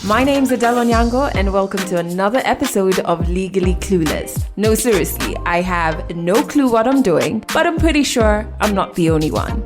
My name's Adele Onyango and welcome to another episode of Legally Clueless. No, seriously, I have no clue what I'm doing, but I'm pretty sure I'm not the only one.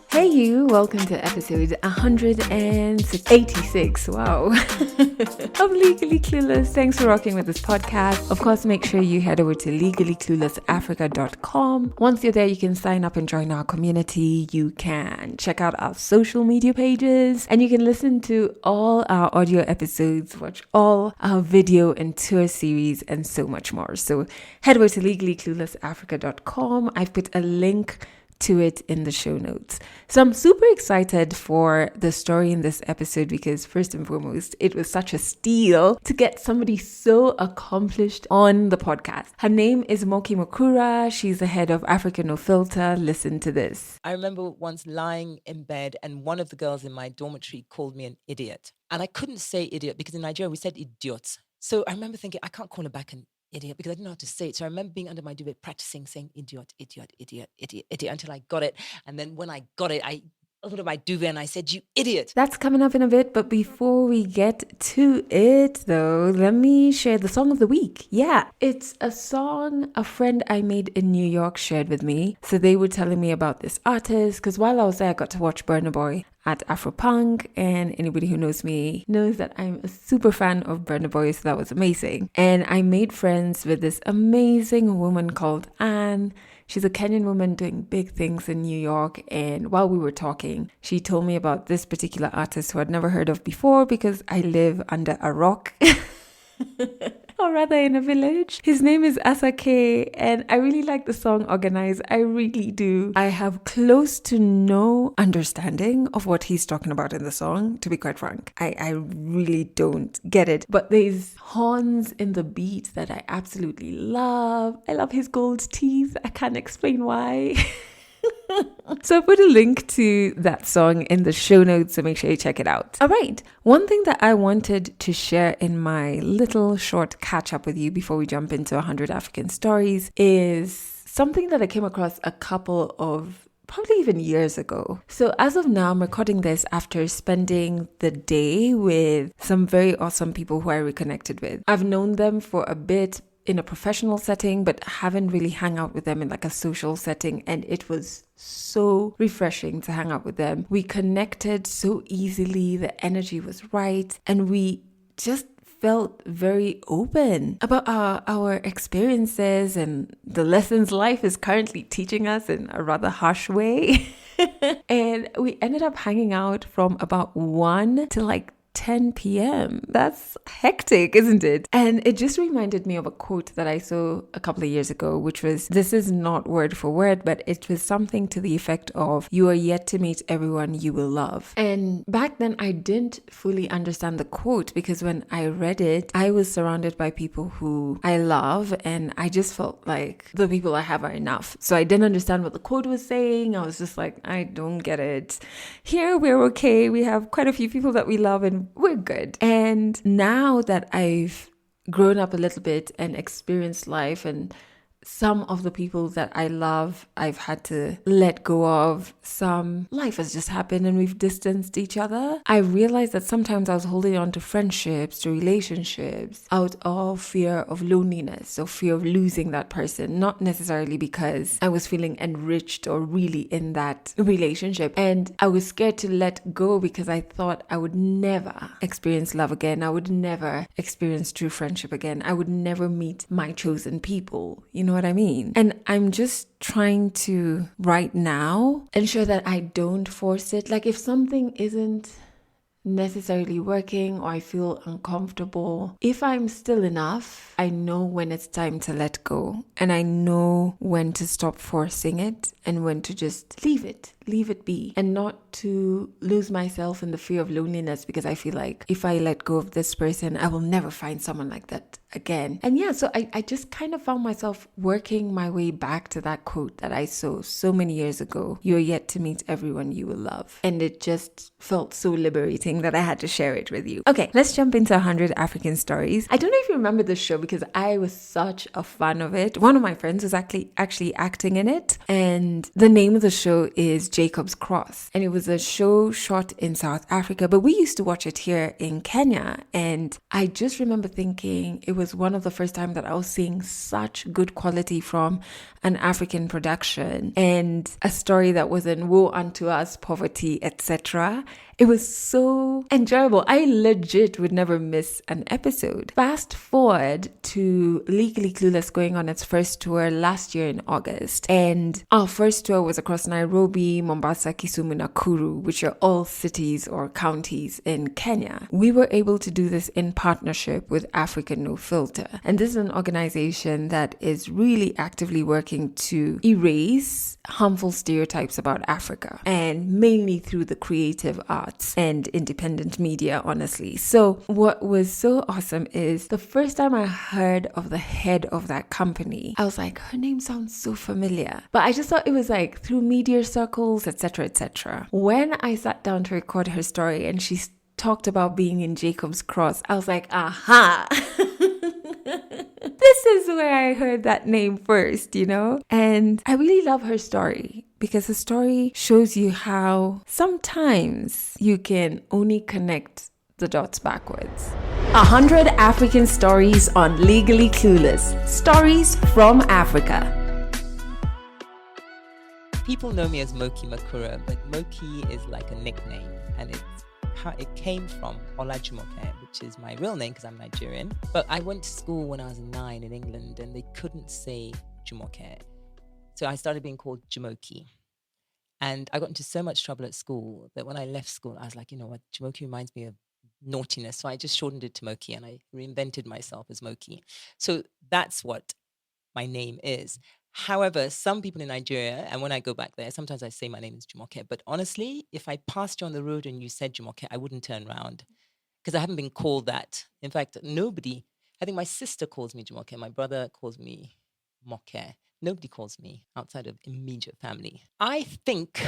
Hey you, welcome to episode 186, wow, of Legally Clueless. Thanks for rocking with this podcast. Of course, make sure you head over to legallycluelessafrica.com. Once you're there, you can sign up and join our community. You can check out our social media pages, and you can listen to all our audio episodes, watch all our video and tour series, and so much more. So head over to legallycluelessafrica.com. I've put a link to it in the show notes. So I'm super excited for the story in this episode because first and foremost, it was such a steal to get somebody so accomplished on the podcast. Her name is Moki Mokura. She's the head of Africa No Filter. Listen to this. I remember once lying in bed and one of the girls in my dormitory called me an idiot. And I couldn't say idiot because in Nigeria we said idiot. So I remember thinking, I can't call her back an idiot because I didn't know how to say it. So I remember being under my duvet practicing saying idiot, idiot, idiot, idiot, idiot until I got it. And then when I got it, I opened up my duvet and I said, you idiot. That's coming up in a bit. But before we get to it though, let me share the song of the week. Yeah, it's a song a friend I made in New York shared with me. So they were telling me about this artist because while I was there, I got to watch Burna Boy at Afropunk, and anybody who knows me knows that I'm a super fan of Burna Boy, so that was amazing. And I made friends with this amazing woman called Anne. She's a Kenyan woman doing big things in New York, and while we were talking, she told me about this particular artist who I'd never heard of before because I live under a rock. Or rather in a village. His name is Asake, and I really like the song Organize. I really do. I have close to no understanding of what he's talking about in the song, to be quite frank. I really don't get it. But there's horns in the beat that I absolutely love. I love his gold teeth. I can't explain why. So I put a link to that song in the show notes, so make sure you check it out. All right. One thing that I wanted to share in my little short catch up with you before we jump into 100 African stories is something that I came across a couple of probably even years ago. So as of now, I'm recording this after spending the day with some very awesome people who I reconnected with. I've known them for a bit in a professional setting, but haven't really hung out with them in like a social setting. And it was so refreshing to hang out with them. We connected so easily. The energy was right. And we just felt very open about our experiences and the lessons life is currently teaching us in a rather harsh way. And we ended up hanging out from about 1 to like 10 p.m. That's hectic, isn't it? And it just reminded me of a quote that I saw a couple of years ago, which was, this is not word for word, but it was something to the effect of, you are yet to meet everyone you will love. And back then I didn't fully understand the quote because when I read it, I was surrounded by people who I love and I just felt like the people I have are enough. So I didn't understand what the quote was saying. I was just like, I don't get it. Here we're okay. We have quite a few people that we love and we're good. And now that I've grown up a little bit and experienced life, and some of the people that I love, I've had to let go of. Some life has just happened and we've distanced each other. I realized that sometimes I was holding on to friendships, to relationships out of fear of loneliness or fear of losing that person, not necessarily because I was feeling enriched or really in that relationship. And I was scared to let go because I thought I would never experience love again. I would never experience true friendship again. I would never meet my chosen people. You know what I mean? And I'm just trying to right now ensure that I don't force it. Like if something isn't necessarily working or I feel uncomfortable, if I'm still enough, I know when it's time to let go, and I know when to stop forcing it and when to just leave it be, and not to lose myself in the fear of loneliness because I feel like if I let go of this person, I will never find someone like that again. And yeah, so I just kind of found myself working my way back to that quote that I saw so many years ago. You're yet to meet everyone you will love. And it just felt so liberating that I had to share it with you. Okay, let's jump into 100 African Stories. I don't know if you remember this show because I was such a fan of it. One of my friends was actually acting in it. And the name of the show is Jacob's Cross. And it was a show shot in South Africa, but we used to watch it here in Kenya. And I just remember thinking it was one of the first time that I was seeing such good quality from an African production and a story that wasn't woe unto us, poverty, etc. It was so enjoyable. I legit would never miss an episode. Fast forward to Legally Clueless going on its first tour last year in August. And our first tour was across Nairobi, Mombasa, Kisumu, Nakuru, which are all cities or counties in Kenya. We were able to do this in partnership with Africa No Filter. And this is an organization that is really actively working to erase harmful stereotypes about Africa, and mainly through the creative arts and independent media, honestly. So what was so awesome is the first time I heard of the head of that company, I was like, her name sounds so familiar. But I just thought it was like through media circles, etc., etc. When I sat down to record her story and she talked about being in Jacob's Cross, I was like, aha. This is where I heard that name first, you know? And I really love her story because the story shows you how sometimes you can only connect the dots backwards. 100 African Stories on Legally Clueless. Stories from Africa. People know me as Moki Makura, but Moki is like a nickname, and it came from Olajumoke, which is my real name because I'm Nigerian. But I went to school when I was 9 in England and they couldn't say Jumoke. So I started being called Jumoke. And I got into so much trouble at school that when I left school, I was like, you know what, Jumoke reminds me of naughtiness. So I just shortened it to Moki and I reinvented myself as Moki. So that's what my name is. However, some people in Nigeria, and when I go back there, sometimes I say my name is Jumoke. But honestly, if I passed you on the road and you said Jumoke, I wouldn't turn around because I haven't been called that. In fact, nobody, I think my sister calls me Jumoke, my brother calls me Moke. Nobody calls me outside of immediate family. I think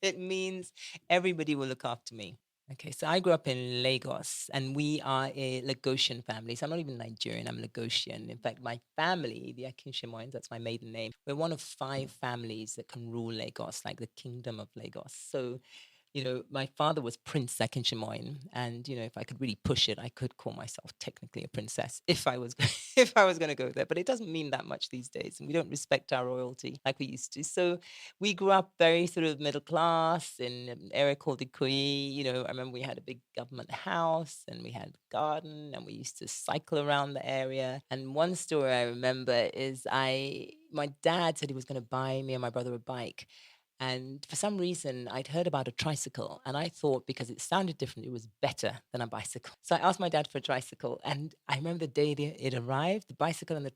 it means everybody will look after me. Okay, so I grew up in Lagos and we are a Lagosian family. So I'm not even Nigerian, I'm Lagosian. In fact, my family, the Akinshimoyans, that's my maiden name, we're one of 5 families that can rule Lagos, like the Kingdom of Lagos. So, you know, my father was Prince Akinshimoyan, and you know, if I could really push it, I could call myself technically a princess if I was if I was going to go there. But it doesn't mean that much these days, and we don't respect our royalty like we used to. So we grew up very sort of middle class in an area called Ikoyi. You know, I remember we had a big government house and we had a garden, and we used to cycle around the area. And one story I remember is my dad said he was going to buy me and my brother a bike. And for some reason, I'd heard about a tricycle, and I thought because it sounded different, it was better than a bicycle. So I asked my dad for a tricycle, and I remember the day it arrived, the bicycle and the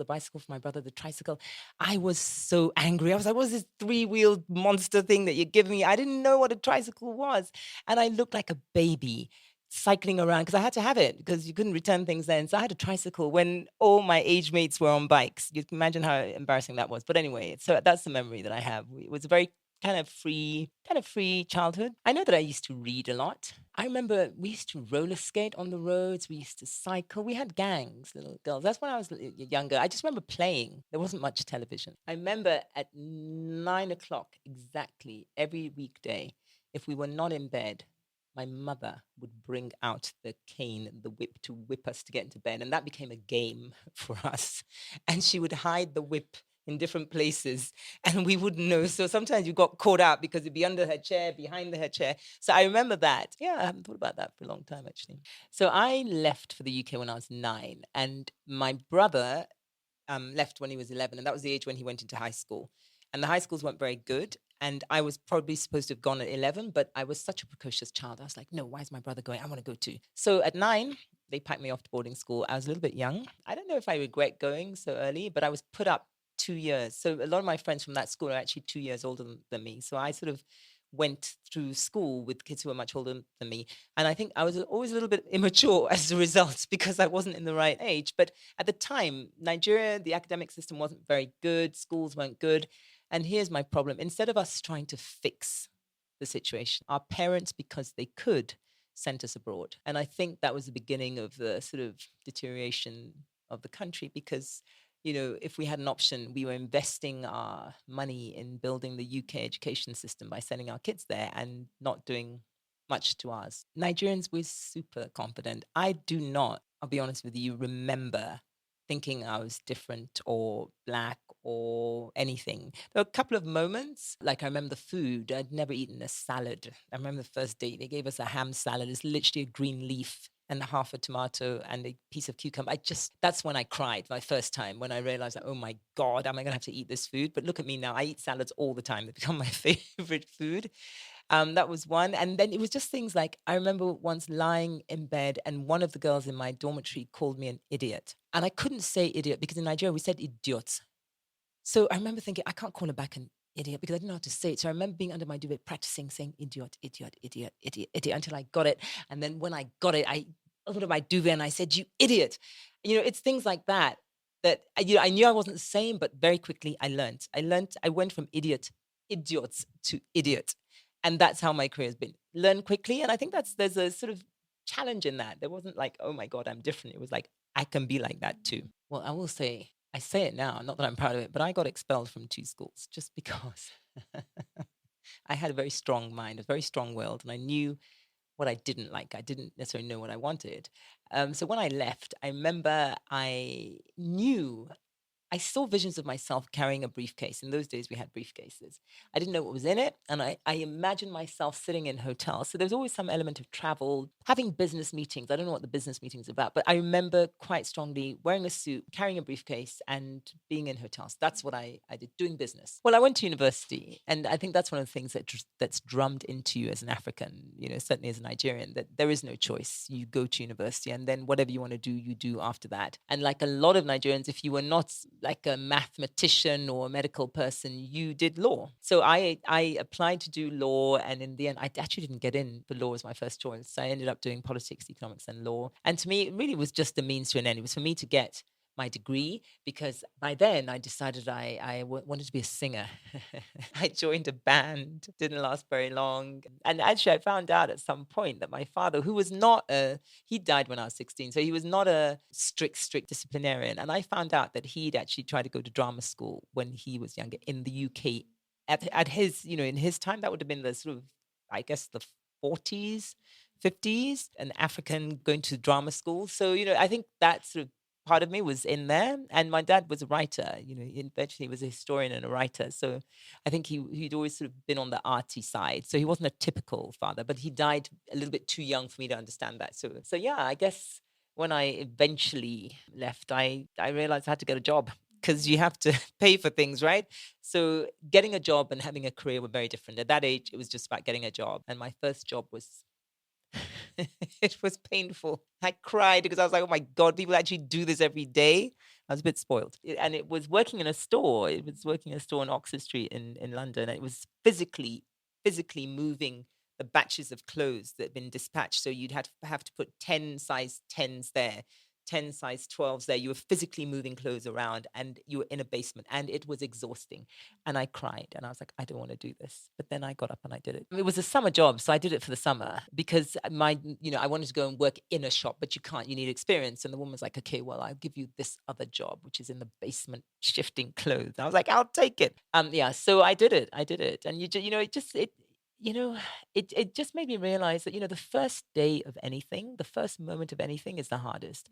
bicycle for my brother, the tricycle. I was so angry. I was like, what's this 3-wheeled monster thing that you're giving me? I didn't know what a tricycle was. And I looked like a baby cycling around because I had to have it because you couldn't return things then. So I had a tricycle when all my age mates were on bikes. You can imagine how embarrassing that was. But anyway, so that's the memory that I have. It was a very kind of free childhood. I know that I used to read a lot. I remember we used to roller skate on the roads. We used to cycle. We had gangs, little girls. That's when I was younger. I just remember playing. There wasn't much television. I remember at 9 o'clock exactly every weekday, if we were not in bed, my mother would bring out the cane, the whip to whip us to get into bed. And that became a game for us. And she would hide the whip in different places and we wouldn't know. So sometimes you got caught out because it'd be under her chair, behind her chair. So I remember that. Yeah, I haven't thought about that for a long time, actually. So I left for the UK when I was 9 and my brother left when he was 11. And that was the age when he went into high school. And the high schools weren't very good. And I was probably supposed to have gone at 11, but I was such a precocious child. I was like, no, why is my brother going? I want to go too. So at 9, they packed me off to boarding school. I was a little bit young. I don't know if I regret going so early, but I was put up 2 years. So a lot of my friends from that school are actually 2 years older than me. So I sort of went through school with kids who were much older than me. And I think I was always a little bit immature as a result because I wasn't in the right age. But at the time, Nigeria, the academic system wasn't very good, schools weren't good. And here's my problem. Instead of us trying to fix the situation, our parents, because they could, sent us abroad. And I think that was the beginning of the sort of deterioration of the country because if we had an option, we were investing our money in building the UK education system by sending our kids there and not doing much to ours. Nigerians were super confident. I do not, I'll be honest with you, remember thinking I was different or black or anything. There were a couple of moments, like I remember the food. I'd never eaten a salad. I remember the first date, they gave us a ham salad. It's literally a green leaf and half a tomato and a piece of cucumber. That's when I cried my first time, when I realized, that, oh my God, am I going to have to eat this food? But look at me now. I eat salads all the time. They become my favorite food. That was one. And then it was just things like, I remember once lying in bed and one of the girls in my dormitory called me an idiot. And I couldn't say idiot because in Nigeria we said idiot. So I remember thinking, I can't call her back an idiot because I didn't know how to say it. So I remember being under my duvet practicing saying idiot, idiot, idiot, idiot, idiot until I got it. And then when I got it, I opened my duvet and I said, you idiot. It's things like that I knew I wasn't saying, but very quickly I learned. I went from idiots to idiot. And that's how my career has been. Learn quickly. And I think there's a sort of challenge in that. There wasn't like, oh my God, I'm different. It was like, I can be like that too. Well, I will say, I say it now, not that I'm proud of it, but I got expelled from 2 schools just because I had a very strong mind, a very strong-willed, and I knew what I didn't like. I didn't necessarily know what I wanted. So when I left, I remember I saw visions of myself carrying a briefcase. In those days, we had briefcases. I didn't know what was in it. And I imagined myself sitting in hotels. So there's always some element of travel, having business meetings. I don't know what the business meeting's about, but I remember quite strongly wearing a suit, carrying a briefcase, and being in hotels. That's what I did, doing business. Well, I went to university. And I think that's one of the things that's drummed into you as an African, certainly as a Nigerian, that there is no choice. You go to university and then whatever you want to do, you do after that. And like a lot of Nigerians, if you were not like a mathematician or a medical person, you did law. So I applied to do law, and in the end, I actually didn't get in for law as my first choice. So I ended up doing politics, economics, and law. And to me, it really was just a means to an end. It was for me to get my degree because by then I decided I wanted to be a singer. I joined a band, didn't last very long. And actually I found out at some point that my father, who was not he died when I was 16, so he was not a strict disciplinarian. And I found out that he'd actually tried to go to drama school when he was younger in the UK. At his, in his time, that would have been the sort of, I guess, the 40s, 50s, an African going to drama school. So, I think that sort of part of me was in there. And my dad was a writer, eventually he was a historian and a writer. So I think he'd always sort of been on the arty side. So he wasn't a typical father, but he died a little bit too young for me to understand that. So yeah, I guess when I eventually left, I realized I had to get a job because you have to pay for things, right? So getting a job and having a career were very different. At that age, it was just about getting a job. And my first job was it was painful. I cried because I was like, oh my God, people actually do this every day. I was a bit spoiled. And it was working in a store. It was working in a store on Oxford Street in London. And it was physically moving the batches of clothes that had been dispatched. So you'd have to put 10 size 10s there, 10 size 12s there. You were physically moving clothes around and you were in a basement and it was exhausting. And I cried and I was like, I don't want to do this. But then I got up and I did it. It was a summer job. So I did it for the summer because I wanted to go and work in a shop, but you can't, you need experience. And the woman was like, okay, well, I'll give you this other job, which is in the basement shifting clothes. I was like, I'll take it. So I did it. And it just made me realize that, the first day of anything, the first moment of anything is the hardest.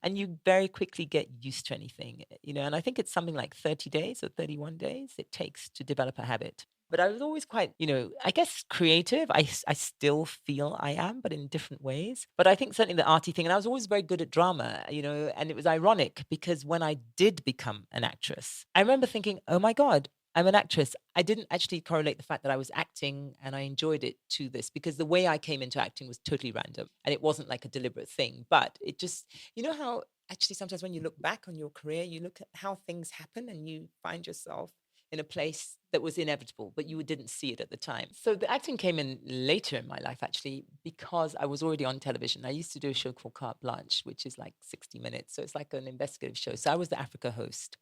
And you very quickly get used to anything, and I think it's something like 30 days or 31 days it takes to develop a habit. But I was always quite, I guess creative. I still feel I am, but in different ways. But I think certainly the arty thing, and I was always very good at drama, and it was ironic because when I did become an actress, I remember thinking, oh my God, I'm an actress. I didn't actually correlate the fact that I was acting and I enjoyed it to this because the way I came into acting was totally random and it wasn't like a deliberate thing. But it just, how actually sometimes when you look back on your career, you look at how things happen and you find yourself in a place that was inevitable, but you didn't see it at the time. So the acting came in later in my life, actually, because I was already on television. I used to do a show called Carte Blanche, which is like 60 minutes. So it's like an investigative show. So I was the Africa host.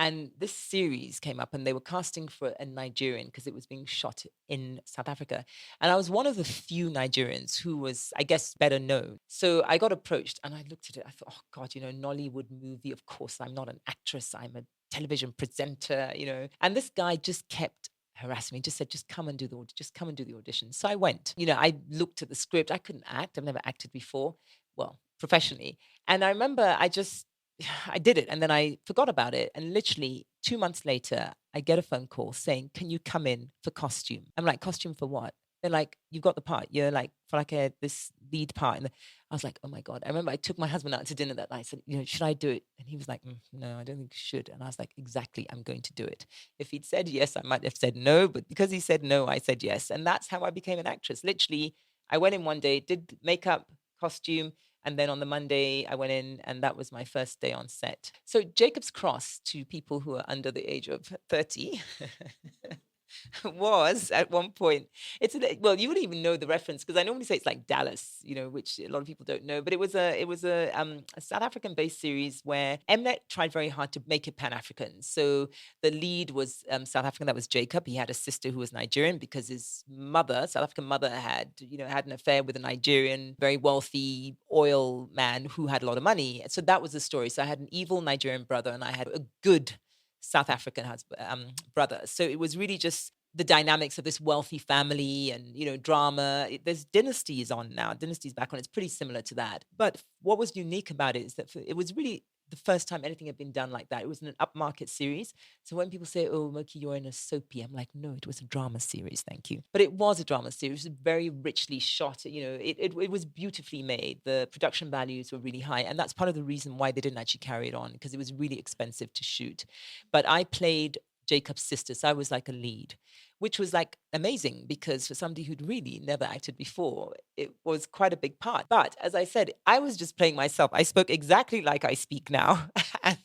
And this series came up and they were casting for a Nigerian because it was being shot in South Africa. And I was one of the few Nigerians who was, I guess, better known. So I got approached and I looked at it. I thought, oh God, Nollywood movie. Of course, I'm not an actress. I'm a television presenter. And this guy just kept harassing me, just said, just come and do the audition. So I went. I looked at the script. I couldn't act. I've never acted before. Well, professionally. And I remember I did it and then I forgot about it. And literally 2 months later, I get a phone call saying, can you come in for costume? I'm like, costume for what? They're like, you've got the part. You're like, for like this lead part. And I was like, oh my God. I remember I took my husband out to dinner that night. I said, should I do it? And he was like, no, I don't think you should. And I was like, exactly, I'm going to do it. If he'd said yes, I might have said no. But because he said no, I said yes. And that's how I became an actress. Literally, I went in one day, did makeup, costume, and then on the Monday, I went in and that was my first day on set. So Jacob's Cross, to people who are under the age of 30, was at one point, well, you wouldn't even know the reference because I normally say it's like Dallas, which a lot of people don't know. But it was a South African based series where Mnet tried very hard to make it Pan-African. So the lead was South African. That was Jacob. He had a sister who was Nigerian because his mother, South African mother, had an affair with a Nigerian, very wealthy oil man who had a lot of money. So that was the story. So I had an evil Nigerian brother and I had a good South African brother. So it was really just the dynamics of this wealthy family and, drama. There's Dynasties on now. Dynasties back on. It's pretty similar to that. But what was unique about it is that it was really the first time anything had been done like that. It was an upmarket series. So when people say, oh, Moki, you're in a soapy, I'm like, no, it was a drama series. Thank you. But it was a drama series. It was very richly shot. It was beautifully made. The production values were really high. And that's part of the reason why they didn't actually carry it on because it was really expensive to shoot. But I played Jacob's sister. So I was like a lead, which was like amazing because for somebody who'd really never acted before, it was quite a big part. But as I said, I was just playing myself. I spoke exactly like I speak now. And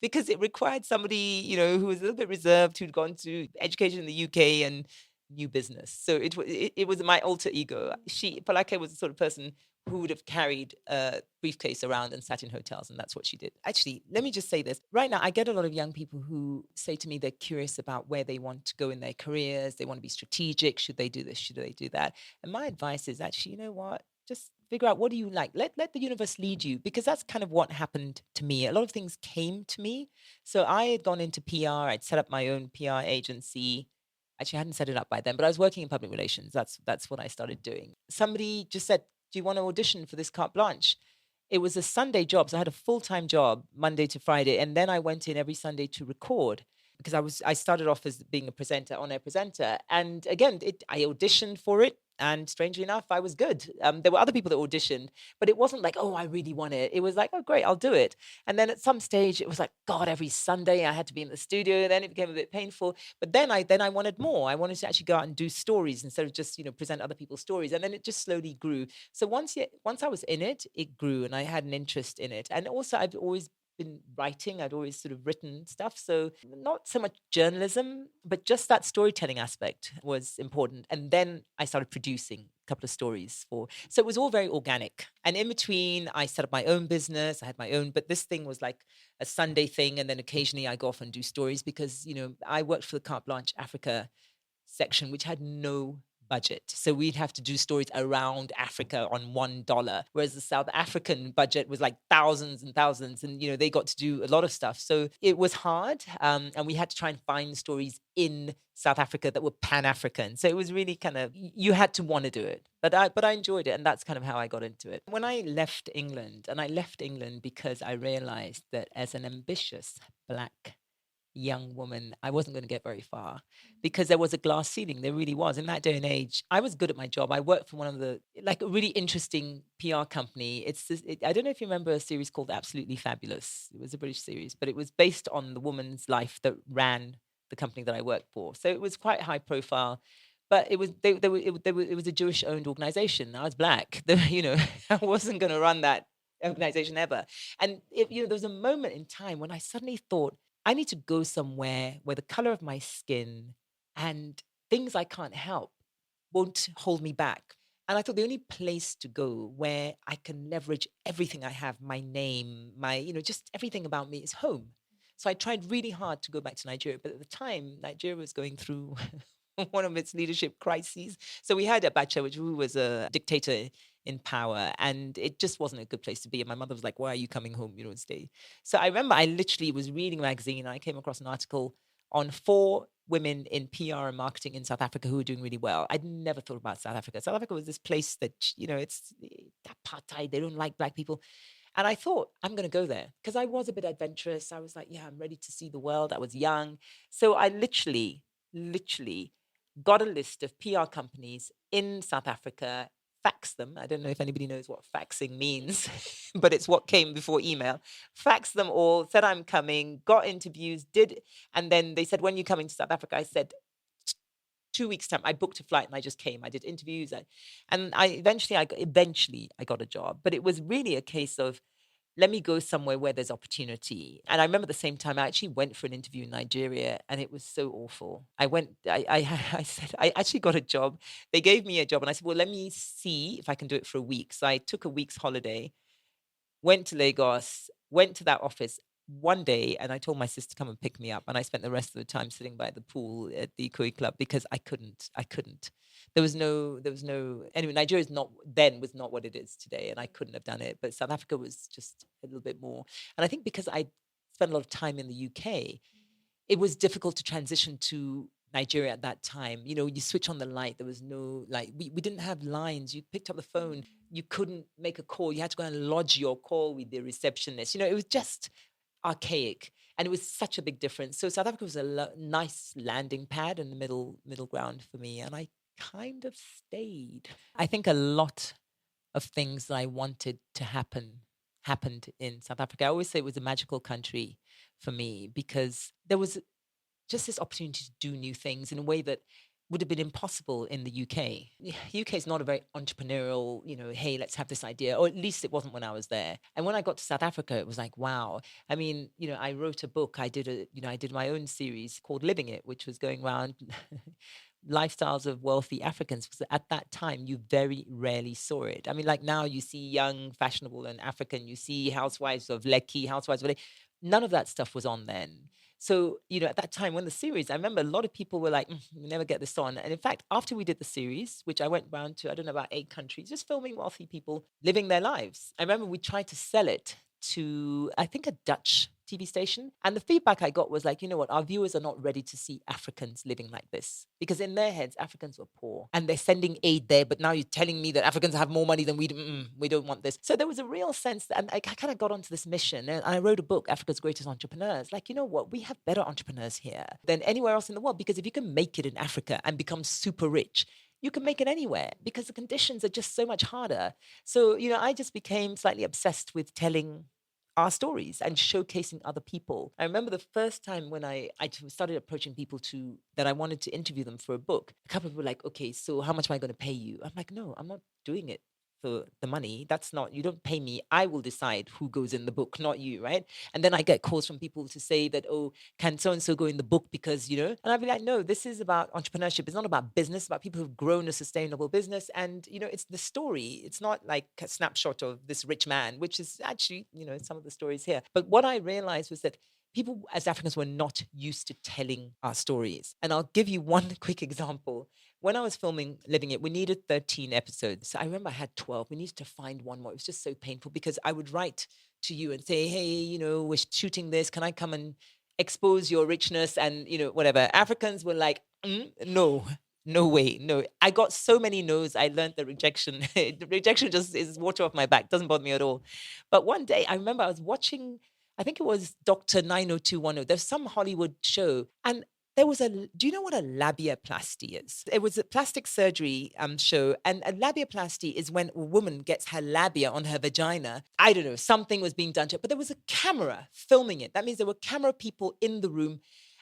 because it required somebody, who was a little bit reserved, who'd gone to education in the UK and new business. So it was my alter ego. Palake was the sort of person who would have carried a briefcase around and sat in hotels, and that's what she did. Actually, let me just say this. Right now, I get a lot of young people who say to me they're curious about where they want to go in their careers. They want to be strategic. Should they do this? Should they do that? And my advice is actually, you know what? Just figure out what do you like. Let the universe lead you because that's kind of what happened to me. A lot of things came to me. So I had gone into PR. I'd set up my own PR agency. Actually, I hadn't set it up by then, but I was working in public relations. That's what I started doing. Somebody just said, do you want to audition for this Carte Blanche? It was a Sunday job. So I had a full-time job Monday to Friday. And then I went in every Sunday to record because I started off as being a presenter, on-air presenter. And again, I auditioned for it. And strangely enough, I was good. There were other people that auditioned, but it wasn't like, oh, I really want it. It was like, oh, great, I'll do it. And then at some stage, it was like, God, every Sunday I had to be in the studio. Then it became a bit painful. But then I wanted more. I wanted to actually go out and do stories instead of just, present other people's stories. And then it just slowly grew. So once I was in it, it grew and I had an interest in it. And also I've always been writing. I'd always sort of written stuff. So not so much journalism, but just that storytelling aspect was important. And then I started producing a couple of stories so it was all very organic. And in between, I set up my own business. I had my own, but this thing was like a Sunday thing. And then occasionally I go off and do stories because, I worked for the Carte Blanche Africa section, which had no budget. So we'd have to do stories around Africa on $1, whereas the South African budget was like thousands and thousands. And, they got to do a lot of stuff. So it was hard. And we had to try and find stories in South Africa that were Pan-African. So it was really kind of, you had to want to do it. But I enjoyed it. And that's kind of how I got into it. When I left England, and I left England because I realized that as an ambitious Black young woman, I wasn't going to get very far because there was a glass ceiling. There really was. In that day and age, I was good at my job. I worked for one of a really interesting PR company. I don't know if you remember a series called Absolutely Fabulous. It was a British series, but it was based on the woman's life that ran the company that I worked for. So it was quite high profile. But it was it was a Jewish owned organization. I was Black. I wasn't going to run that organization ever. And there was a moment in time when I suddenly thought, I need to go somewhere where the color of my skin and things I can't help won't hold me back. And I thought the only place to go where I can leverage everything I have, my name, my, just everything about me is home. So I tried really hard to go back to Nigeria. But at the time, Nigeria was going through one of its leadership crises. So we had Abacha, who was a dictator in power, and it just wasn't a good place to be. And my mother was like, "Why are you coming home? You don't stay." So I remember I literally was reading a magazine and I came across an article on 4 women in PR and marketing in South Africa who were doing really well. I'd never thought about South Africa. South Africa was this place that, it's apartheid. They don't like black people. And I thought, I'm going to go there because I was a bit adventurous. I was like, yeah, I'm ready to see the world. I was young. So I literally got a list of PR companies in South Africa, faxed them. I don't know if anybody knows what faxing means, but it's what came before email. Faxed them all, said I'm coming, got interviews, and then they said, when you coming to South Africa? I said, 2 weeks time. I booked a flight and I just came. I did interviews, and I eventually I got a job. But it was really a case of, let me go somewhere where there's opportunity. And I remember the same time I actually went for an interview in Nigeria, and it was so awful. I said, I actually got a job. They gave me a job, and I said, well, let me see if I can do it for a week. So I took a week's holiday, went to Lagos, went to that office one day, and I told my sister to come and pick me up. And I spent the rest of the time sitting by the pool at the Koi Club because I couldn't. Anyway, Nigeria was not what it is today, and I couldn't have done it. But South Africa was just a little bit more. And I think because I spent a lot of time in the UK, it was difficult to transition to Nigeria at that time. You switch on the light. There was no light. We didn't have lines. You picked up the phone. You couldn't make a call. You had to go and lodge your call with the receptionist. It was just archaic, and it was such a big difference. So South Africa was a nice landing pad in the middle ground for me, and I kind of stayed. I think a lot of things that I wanted to happen happened in South Africa. I always say it was a magical country for me because there was just this opportunity to do new things in a way that would have been impossible in the UK. UK is not a very entrepreneurial, hey, let's have this idea, or at least it wasn't when I was there. And when I got to South Africa, it was like, wow. I mean, I wrote a book. I did my own series called Living It, which was going around lifestyles of wealthy Africans. Because at that time, you very rarely saw it. I mean, like now you see young, fashionable, and African. You see housewives of Lekki, housewives of Lekki. None of that stuff was on then. So, at that time when the series, I remember a lot of people were like, we never get this on. And in fact, after we did the series, which I went around to, I don't know, about 8 countries, just filming wealthy people living their lives. I remember we tried to sell it to, I think, a Dutch TV station. And the feedback I got was like, you know what, our viewers are not ready to see Africans living like this. Because in their heads, Africans were poor and they're sending aid there. But now you're telling me that Africans have more money than we do. We don't want this. So there was a real sense that, and I kind of got onto this mission, and I wrote a book, Africa's Greatest Entrepreneurs. Like, you know what, we have better entrepreneurs here than anywhere else in the world. Because if you can make it in Africa and become super rich, you can make it anywhere because the conditions are just so much harder. So, I just became slightly obsessed with telling our stories and showcasing other people. I remember the first time when I started approaching people that I wanted to interview them for a book. A couple of people were like, okay, so how much am I going to pay you? I'm like, no, I'm not doing it for the money. That's not, you don't pay me. I will decide who goes in the book, not you, right? And then I get calls from people to say that, oh, can so-and-so go in the book because, and I'd be like, no, this is about entrepreneurship. It's not about business, it's about people who've grown a sustainable business. And, it's the story. It's not like a snapshot of this rich man, which is actually, some of the stories here. But what I realized was that people as Africans were not used to telling our stories. And I'll give you one quick example. When I was filming Living It, we needed 13 episodes. So I remember I had 12. We needed to find one more. It was just so painful because I would write to you and say, hey, we're shooting this. Can I come and expose your richness? And, whatever. Africans were like, no. No way, no. I got so many no's. I learned the rejection. The rejection just is water off my back. Doesn't bother me at all. But one day, I remember I was watching, I think it was Dr. 90210. There's some Hollywood show. And do you know what a labiaplasty is? It was a plastic surgery show. And a labiaplasty is when a woman gets her labia on her vagina. I don't know, something was being done to it. But there was a camera filming it. That means there were camera people in the room.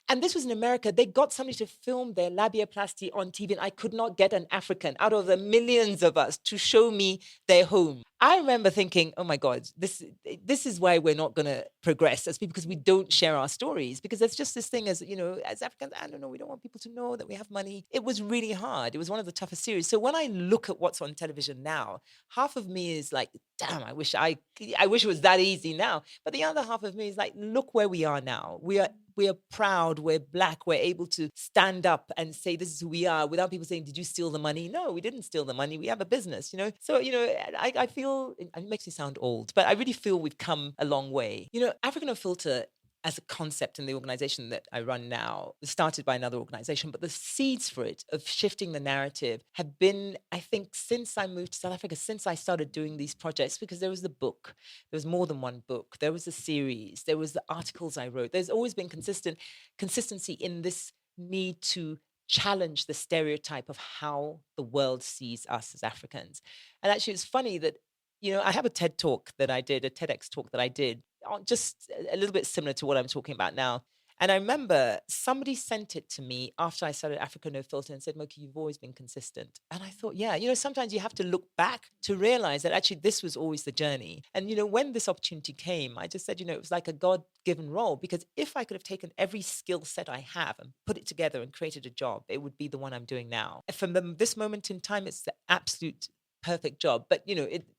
And this was in America. They got somebody to film their labiaplasty on TV. And I could not get an African out of the millions of us to show me their home. I remember thinking, oh my God, this is why we're not going to progress as people, because we don't share our stories. Because there's just this thing as, as Africans, I don't know, we don't want people to know that we have money. It was really hard. It was one of the toughest series. So when I look at what's on television now, half of me is like, damn, I wish it was that easy now. But the other half of me is like, look where we are now. We are proud, we're Black, we're able to stand up and say this is who we are without people saying, did you steal the money? No, we didn't steal the money. We have a business. So, I feel, it makes me sound old, but I really feel we've come a long way. African No Filter as a concept in the organization that I run now was started by another organization, but the seeds for it of shifting the narrative have been, I think, since I moved to South Africa, since I started doing these projects, because there was the book, there was more than one book, there was a series, there was the articles I wrote. There's always been consistency in this need to challenge the stereotype of how the world sees us as Africans. And actually, it's funny that I have a TED talk that I did, a TEDx talk that I did, just a little bit similar to what I'm talking about now. And I remember somebody sent it to me after I started Africa No Filter and said, Moki, you've always been consistent. And I thought, yeah, sometimes you have to look back to realize that actually this was always the journey. And, when this opportunity came, I just said, it was like a God-given role, because if I could have taken every skill set I have and put it together and created a job, it would be the one I'm doing now. From this moment in time, it's the absolute perfect job, but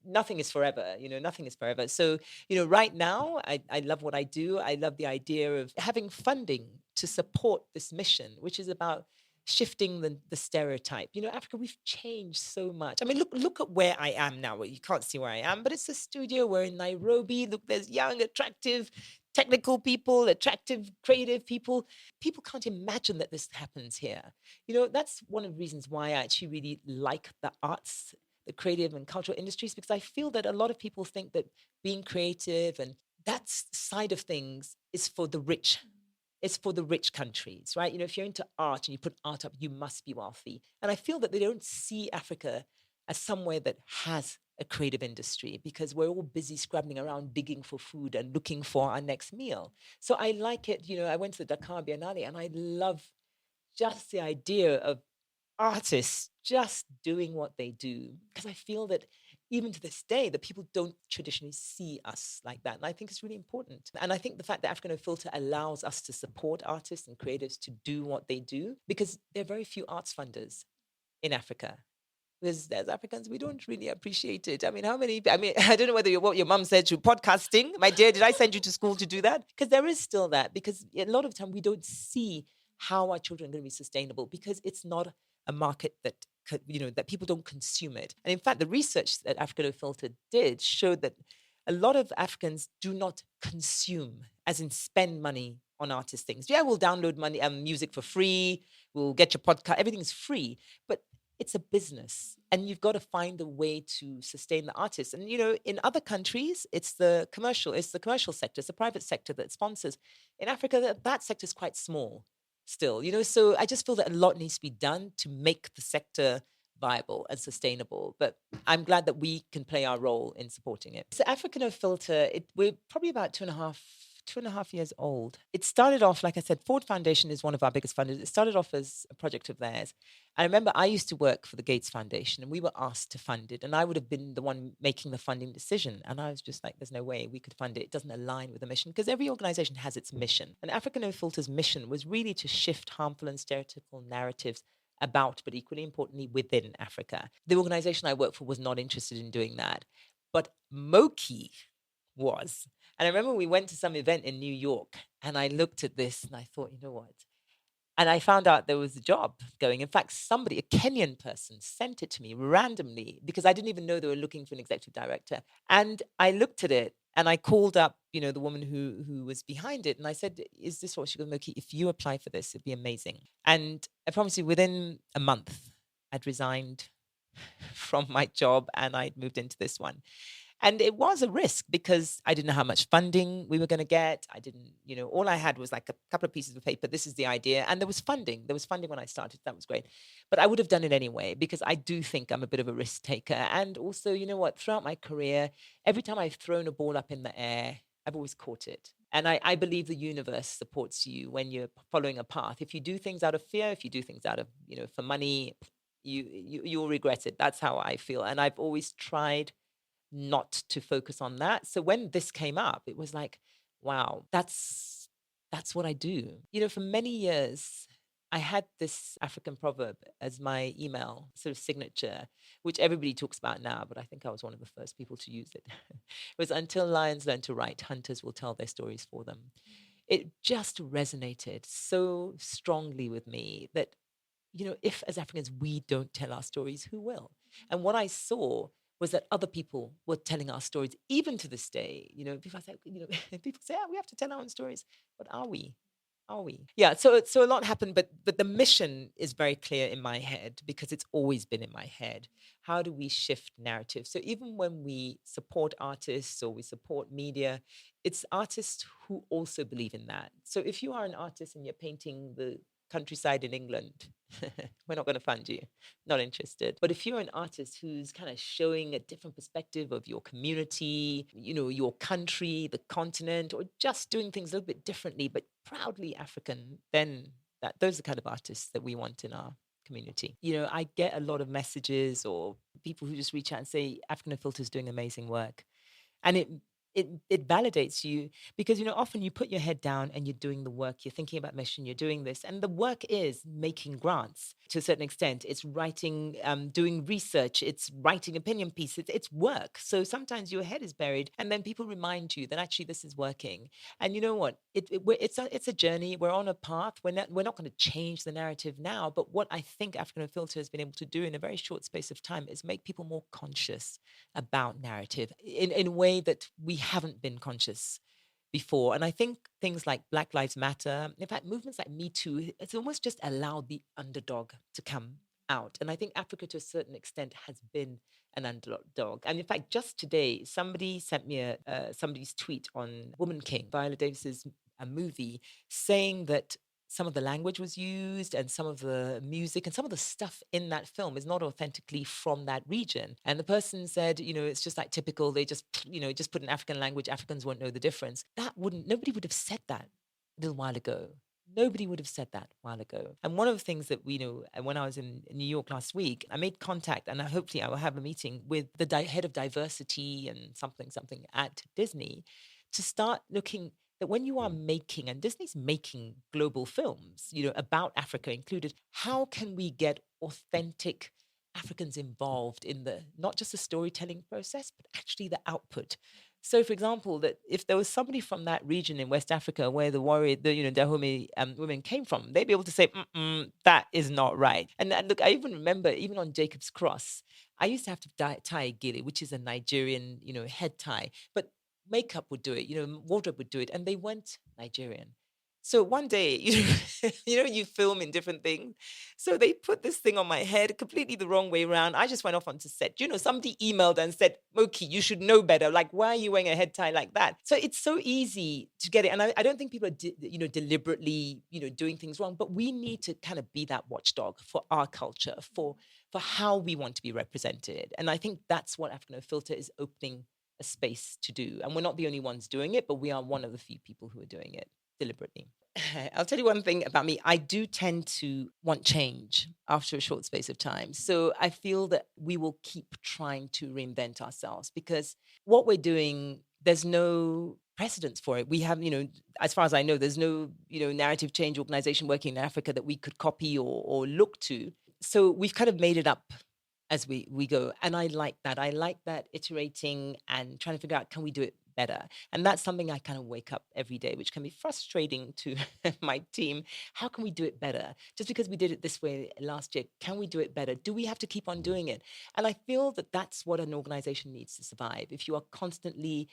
nothing is forever. Nothing is forever. So right now I love what I do. I love the idea of having funding to support this mission, which is about shifting the stereotype. Africa, we've changed so much. I mean, look at where I am now. Well, you can't see where I am, but it's a studio. We're in Nairobi. Look, there's young, attractive, technical people, attractive, creative people. People can't imagine that this happens here. That's one of the reasons why I actually really like the arts, the creative and cultural industries, because I feel that a lot of people think that being creative and that side of things is for the rich. It's for the rich countries, right? If you're into art and you put art up, you must be wealthy. And I feel that they don't see Africa as somewhere that has a creative industry, because we're all busy scrabbling around digging for food and looking for our next meal. So I like it. I went to the Dakar Biennale and I love just the idea of artists just doing what they do, because I feel that even to this day that people don't traditionally see us like that, and I think it's really important. And I think the fact that African No Filter allows us to support artists and creatives to do what they do, because there are very few arts funders in Africa. Because as Africans, we don't really appreciate it. I mean, I don't know what your mum said to podcasting. My dear, did I send you to school to do that? Because there is still that, because a lot of time we don't see how our children are going to be sustainable, because it's not a market that that people don't consume it. And in fact, the research that Africa No Filter did showed that a lot of Africans do not consume, as in spend money on artist things. Yeah, we'll download music for free. We'll get your podcast. Everything's free, but it's a business, and you've got to find a way to sustain the artists. And in other countries, it's the commercial sector, it's the private sector that sponsors. In Africa, that sector is quite small still. So I just feel that a lot needs to be done to make the sector viable and sustainable. But I'm glad that we can play our role in supporting it. So Africa No Filter, we're probably about 2.5 years old. It started off, like I said, Ford Foundation is one of our biggest funders. It started off as a project of theirs. I remember I used to work for the Gates Foundation, and we were asked to fund it, and I would have been the one making the funding decision. And I was just like, there's no way we could fund it. It doesn't align with the mission, because every organization has its mission. And Africa No Filter's mission was really to shift harmful and stereotypical narratives about, but equally importantly, within Africa. The organization I work for was not interested in doing that. But Moki was. And I remember we went to some event in New York, and I looked at this and I thought, you know what? And I found out there was a job going. In fact, a Kenyan person, sent it to me randomly, because I didn't even know they were looking for an executive director. And I looked at it and I called up, the woman who was behind it. And I said, is this what? She goes, Moki, if you apply for this, it'd be amazing. And I promise you, within a month, I'd resigned from my job and I'd moved into this one. And it was a risk, because I didn't know how much funding we were going to get. I didn't, all I had was like a couple of pieces of paper. This is the idea. And there was funding. There was funding when I started. That was great. But I would have done it anyway, because I do think I'm a bit of a risk taker. And also, throughout my career, every time I've thrown a ball up in the air, I've always caught it. And I believe the universe supports you when you're following a path. If you do things out of fear, if you do things out of, for money, you'll regret it. That's how I feel. And I've always tried not to focus on that. So when this came up, it was like, wow, that's what I do. For many years, I had this African proverb as my email sort of signature, which everybody talks about now, but I think I was one of the first people to use it. It was, until lions learn to write, hunters will tell their stories for them. It just resonated so strongly with me that, if as Africans we don't tell our stories, who will? And what I saw was that other people were telling our stories, even to this day. People say, people say, we have to tell our own stories, but are we? Are we? Yeah. So a lot happened, but the mission is very clear in my head, because it's always been in my head. How do we shift narrative? So even when we support artists or we support media, it's artists who also believe in that. So if you are an artist and you're painting the countryside in England, we're not going to fund you. Not interested. But if you're an artist who's kind of showing a different perspective of your community, your country, the continent, or just doing things a little bit differently, but proudly African, then those are the kind of artists that we want in our community. I get a lot of messages or people who just reach out and say, African Filter is doing amazing work. And it validates you, because often you put your head down and you're doing the work, you're thinking about mission, you're doing this, and the work is making grants to a certain extent. It's writing, doing research, it's writing opinion pieces, it's work. So sometimes your head is buried, and then people remind you that actually this is working. And you know what, it's a journey. We're on a path. We're not going to change the narrative now, but what I think African Filter has been able to do in a very short space of time is make people more conscious about narrative in a way that we haven't been conscious before. And I think things like Black Lives Matter, in fact, movements like Me Too, it's almost just allowed the underdog to come out. And I think Africa, to a certain extent, has been an underdog. And in fact, just today, somebody sent me somebody's tweet on Woman King, Viola Davis's a movie, saying that some of the language was used and some of the music and some of the stuff in that film is not authentically from that region. And the person said, it's just like typical. They just, just put an African language. Africans won't know the difference. Nobody would have said that a little while ago. Nobody would have said that a while ago. And one of the things that we know, and when I was in New York last week, I made contact, and hopefully I will have a meeting with the head of diversity and something at Disney, to start looking that when you are making, and Disney's making global films, about Africa included, how can we get authentic Africans involved in not just the storytelling process, but actually the output? So, for example, that if there was somebody from that region in West Africa where the Dahomey women came from, they'd be able to say, that is not right. And look, I even remember, even on Jacob's Cross, I used to have to tie a gili, which is a Nigerian, head tie, but makeup would do it, wardrobe would do it, and they weren't Nigerian. So one day, you film in different things. So they put this thing on my head completely the wrong way around. I just went off onto set. Somebody emailed and said, Moki, you should know better. Like, why are you wearing a head tie like that? So it's so easy to get it. And I don't think people are, deliberately, doing things wrong, but we need to kind of be that watchdog for our culture, for how we want to be represented. And I think that's what African Filter is opening a space to do. And we're not the only ones doing it, but we are one of the few people who are doing it deliberately. I'll tell you one thing about me. I do tend to want change after a short space of time. So I feel that we will keep trying to reinvent ourselves, because what we're doing, there's no precedence for it. We have, as far as I know, there's no, narrative change organization working in Africa that we could copy or look to. So we've kind of made it up as we go. And I like that. I like that iterating and trying to figure out, can we do it better? And that's something I kind of wake up every day, which can be frustrating to my team. How can we do it better? Just because we did it this way last year, can we do it better? Do we have to keep on doing it? And I feel that that's what an organization needs to survive. If you are constantly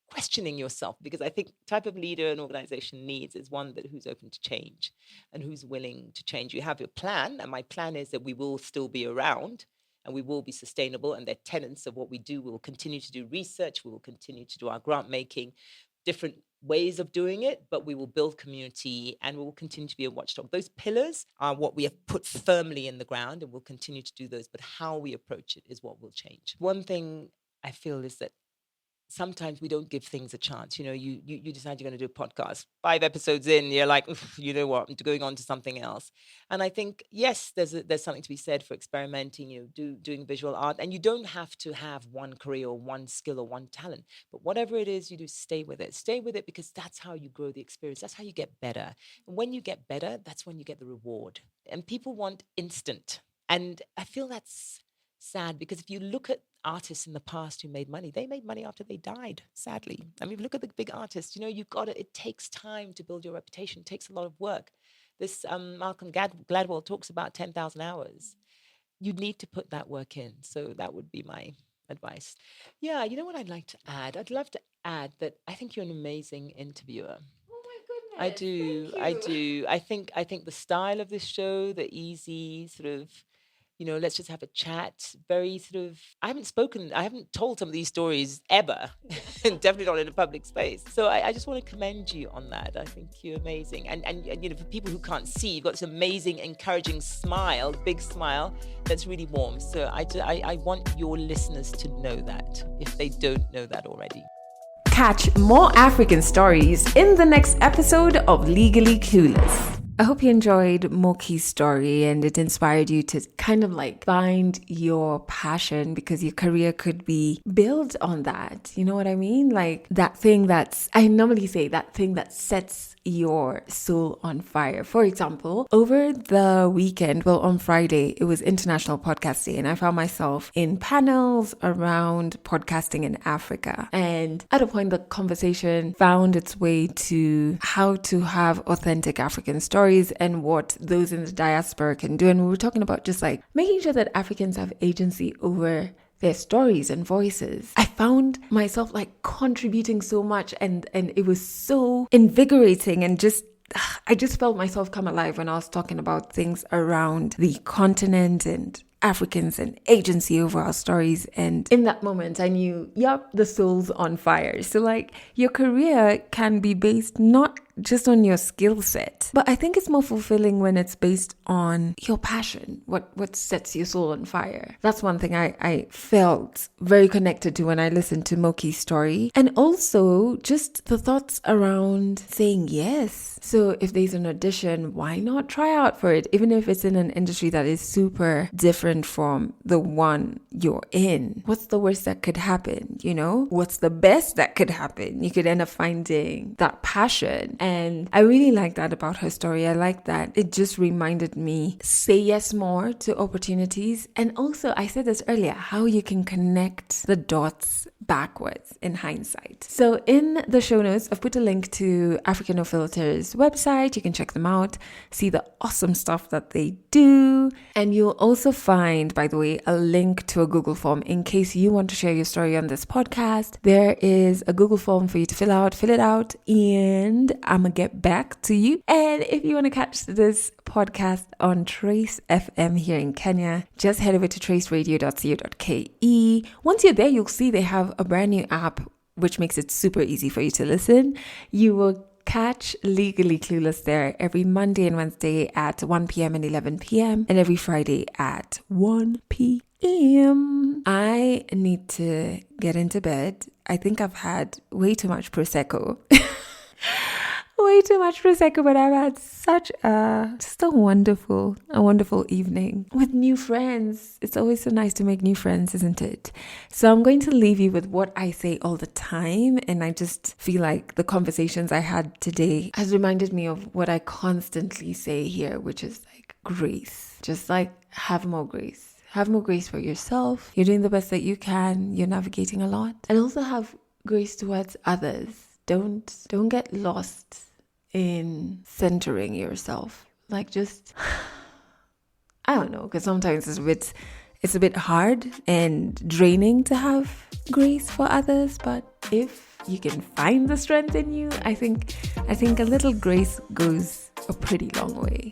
questioning yourself, because I think type of leader an organization needs is one who's open to change and who's willing to change. You have your plan, and my plan is that we will still be around and we will be sustainable, and they're tenets of what we do. We will continue to do research, we will continue to do our grant making, different ways of doing it, but we will build community and we will continue to be a watchdog. Those pillars are what we have put firmly in the ground, and we'll continue to do those, but how we approach it is what will change. One thing I feel is that sometimes we don't give things a chance. You decide you're going to do a podcast. 5 episodes in, you're like, you know what, I'm going on to something else. And I think, yes, there's something to be said for experimenting, doing visual art. And you don't have to have one career or one skill or one talent. But whatever it is you do, stay with it. Stay with it, because that's how you grow the experience. That's how you get better. And when you get better, that's when you get the reward. And people want instant. And I feel that's sad, because if you look at artists in the past who made money, they made money after they died, sadly. I mean, look at the big artists. You've got it takes time to build your reputation. It takes a lot of work. This Malcolm Gladwell talks about 10,000 hours. You need to put that work in. So that would be my advice. Yeah, you know what I'd like to add? I'd love to add that I think you're an amazing interviewer. Oh my goodness. I do. Thank you. I think the style of this show, the easy sort of, let's just have a chat. Very sort of, I haven't told some of these stories ever, and definitely not in a public space. So I just want to commend you on that. I think you're amazing. And for people who can't see, you've got this amazing, encouraging smile, big smile that's really warm. So I want your listeners to know that, if they don't know that already. Catch more African stories in the next episode of Legally Clueless. I hope you enjoyed Moki's story and it inspired you to kind of like find your passion, because your career could be built on that. You know what I mean? Like that thing I normally say that thing that sets your soul on fire. For example, over the weekend, on Friday, it was International Podcast Day, and I found myself in panels around podcasting in Africa. And at a point, the conversation found its way to how to have authentic African stories and what those in the diaspora can do. And we were talking about just like making sure that Africans have agency over their stories and voices. I found myself like contributing so much, and it was so invigorating, and I just felt myself come alive when I was talking about things around the continent and Africans and agency over our stories. And in that moment, I knew, the soul's on fire. So like your career can be based not just on your skill set, but I think it's more fulfilling when it's based on your passion, what sets your soul on fire. That's one thing I felt very connected to when I listened to Moki's story, and also just the thoughts around saying yes. So if there's an audition, why not try out for it, even if it's in an industry that is super different from the one you're in? What's the worst that could happen? What's the best that could happen? You could end up finding that passion. And I really like that about her story. I like that it just reminded me, say yes more to opportunities. And also, I said this earlier, how you can connect the dots backwards in hindsight. So in the show notes, I've put a link to African No Filter's website. You can check them out, see the awesome stuff that they do. And you'll also find, by the way, a link to a Google form in case you want to share your story on this podcast. There is a Google form for you to fill it out, and I'm gonna get back to you. And if you want to catch this podcast on Trace FM here in Kenya, just head over to traceradio.co.ke. Once you're there, you'll see they have a brand new app which makes it super easy for you to listen. You will catch Legally Clueless there every Monday and Wednesday at 1 p.m. and 11 p.m. and every Friday at 1 p.m. I need to get into bed. I think I've had way too much Prosecco. But I've had such a wonderful evening with new friends. It's always so nice to make new friends, isn't it? So I'm going to leave you with what I say all the time, and I just feel like the conversations I had today has reminded me of what I constantly say here, which is like grace. Just like have more grace. Have more grace for yourself. You're doing the best that you can. You're navigating a lot. And also have grace towards others. Don't get lost in centering yourself. Like just, I don't know, because sometimes it's a bit hard and draining to have grace for others. But if you can find the strength in you, I think a little grace goes a pretty long way.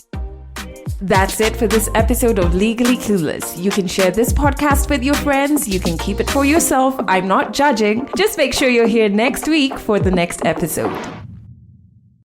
That's it for this episode of Legally Clueless. You can share this podcast with your friends. You can keep it for yourself. I'm not judging. Just make sure you're here next week for the next episode.